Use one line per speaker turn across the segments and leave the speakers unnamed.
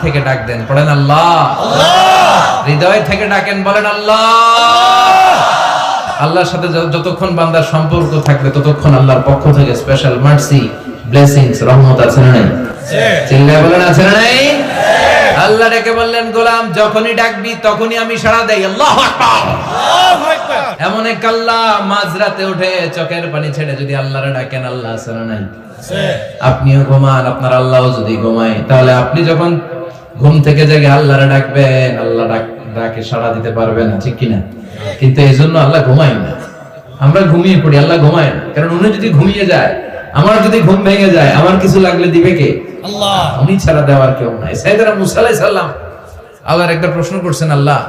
থেকে ডাক দেন, পড়েন আল্লাহ। হৃদয় থেকে ডাকেন, বলেন আল্লাহ। আল্লাহর সাথে যতক্ষণ বান্দার সম্পর্ক থাকবে ততক্ষণ আল্লাহর পক্ষ থেকে স্পেশাল মার্সি, ব্লেসিংস, রহমত আছে না নাই? চিল্লায় বলেন আছে না নাই? আল্লাহ ডেকে বললেন, গোলাম যখনই ডাকবি তখনই আমি সাড়া দেই। আল্লাহু আকবার। এমন এক আল্লাহ মাঝরাতে উঠে চোখের পানি ছেড়ে যদি আল্লাহরে ডাকেন, আল্লাহ আছে না নাই? আপনিও ঘুমান, আপনার আল্লাহও যদি ঘুমায়, তাহলে আপনি যখন ঘুম থেকে জেগে আল্লাহরে ডাকবেন, আল্লাহ ডাকে সাড়া দিতে পারবে না, ঠিক কিনা? কিন্তু এই জন্য আল্লাহ ঘুমায় না, আমরা ঘুমিয়ে পড়ি, আল্লাহ ঘুমায় না। কারণ উনি যদি ঘুমিয়ে যায়, আমার যদি ঘুম ভেঙে যায়, আমার কিছু লাগলে দিবে কে? আল্লাহ। উনি ছাড়া দেওয়ার কেউ নাই। সাইয়েদনা মুসা আলাইহিস সালাম আল্লাহর একটা প্রশ্ন করছেন, আল্লাহ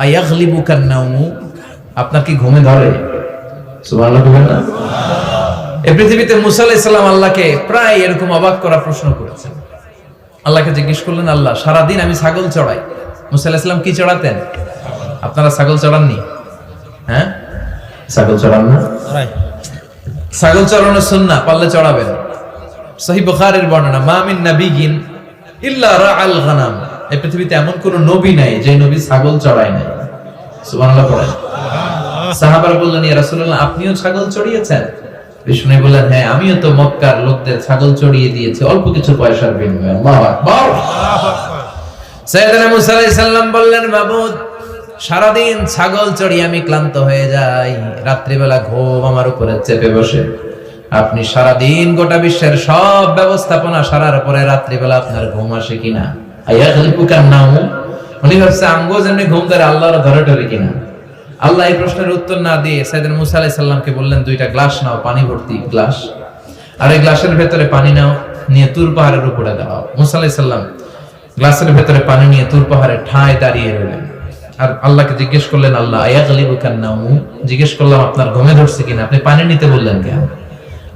আয়াগলিবুকান নাউমু, আপনার কি ঘুমে ধরে? সুবহানাল্লাহ বলেন না? এই পৃথিবীতে মুসা আলাইহিস সালাম আল্লাহকে প্রায় এরকম অবাক করা প্রশ্ন করেছেন। আল্লাহকে জিজ্ঞেস করলেন, আল্লাহ সারাদিন আমি ছাগল চড়াই। মুসা আলাইহিস সালাম কি চড়াতেন? আপনারা ছাগল চড়াননি? হ্যাঁ, ছাগল চড়ান না? ছাগল চড়ানো সুন্নাহ, পারলে চড়াবেন। সহিহ বুখারীর বর্ণনা, মা মিন নাবিয়্যিন ইল্লা রাআল গানাম, এই পৃথিবীতে এমন কোন নবী নাই যে নবী ছাগল চড়ায় নাই। সুবহানাল্লাহ পড়েন। সাহাবারা বললেন, ইয়া রাসূলুল্লাহ আপনিও ছাগল চড়িয়েছেন? বিষ্ণু বললেন, হ্যাঁ আমিও তো মক্কার লোকদের ছাগল চড়িয়ে দিয়েছি অল্প কিছু পয়সার বিনিময়ে। আল্লাহু আকবার। সাইয়েদনা মুসা আলাইহিস সালাম বললেন, মাবুদ সারাদিন ছাগল চড়িয়ে আমি ক্লান্ত হয়ে যাই, রাত্রিবেলা ঘুম আমার উপরে চেপে বসে। আপনি সারাদিন গোটা বিশ্বের সব ব্যবস্থাপনা সারার পরে রাত্রিবেলা আপনার ঘুম আসে কিনা? আয়াগলিবুকান নাউম, উনি ভাবছে আমগো যেমনি ঘুম ধরে আল্লাহর ধরে ধরে কিনা। আল্লাহ এই প্রশ্নের উত্তর না দিয়ে সাইয়েদনা মুসা আলাইহিস সালামকে বললেন, দুইটা গ্লাস নাও, পানি ভর্তি গ্লাস, আর এই গ্লাসের ভেতরে পানি নাও, নিয়ে তুর পাহাড়ের উপরে দাও। মুসা আলাইহিস সালাম গ্লাসের ভেতরে পানি নিয়ে তুর পাহাড়ে ঠায় দাঁড়িয়ে রইলেন। আর আল্লাহকে জিজ্ঞেস করলেন, আল্লাহ আয়াগলিবুকান নাউম, জিজ্ঞেস করলাম আপনার ঘুমে ধরছে কিনা, আপনি পানি নিতে বললেন কেন?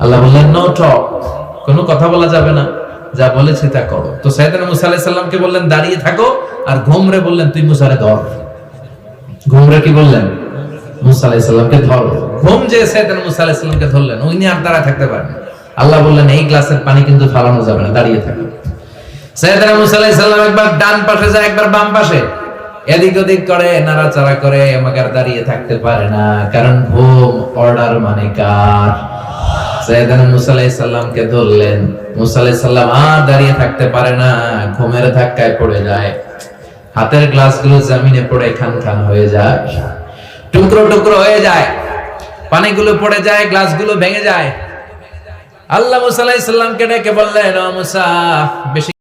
আল্লাহ বললেন, নো টক, কোনো কথা বলা যাবে না, যা বলেছি তা করো। তো সাইয়েদনা মুসা আলাইহিস সালামকে বললেন দাঁড়িয়ে থাকো, আর ঘুমরে বললেন তুই মুসারে ধর। ঘুমরে কি বললেন? মুসা আলাইহিস সালামকে ধরো। ঘুম যে সাইয়েদনা মুসা আলাইহিস সালামকে ধরলেন, উনি আর দাঁড়ায় থাকতে পারেন। আল্লাহ বললেন, এই গ্লাসের পানি কিন্তু ফালানো যাবে না, দাঁড়িয়ে থাকো। সাইয়েদনা মুসা আলাইহিস সালাম একবার ডান পাশে যায়, একবার বাম পাশে, এদিক ওদিক করে, নাড়াচাড়া করে, মাগার দাঁড়িয়ে থাকতে পারে না, কারণ ঘুম অর্ডার মানে কার? সাইয়েদনা মুসা আলাইহিস সালামকে ধরলেন। মুসা আলাইহিস সালাম আর দাঁড়িয়ে থাকতে পারে না, ঘুমের ধাক্কায় পড়ে যায়, হাতের গ্লাসগুলো জমিনে পড়ে খান খান হয়ে যায়, টুকরো টুকরো হয়ে যায়, পানিগুলো পড়ে যায়, গ্লাসগুলো ভেঙে যায়। আল্লাহ মুসা আলাইহিস সালামকে ডেকে বললেন, ও মুসা, বেশি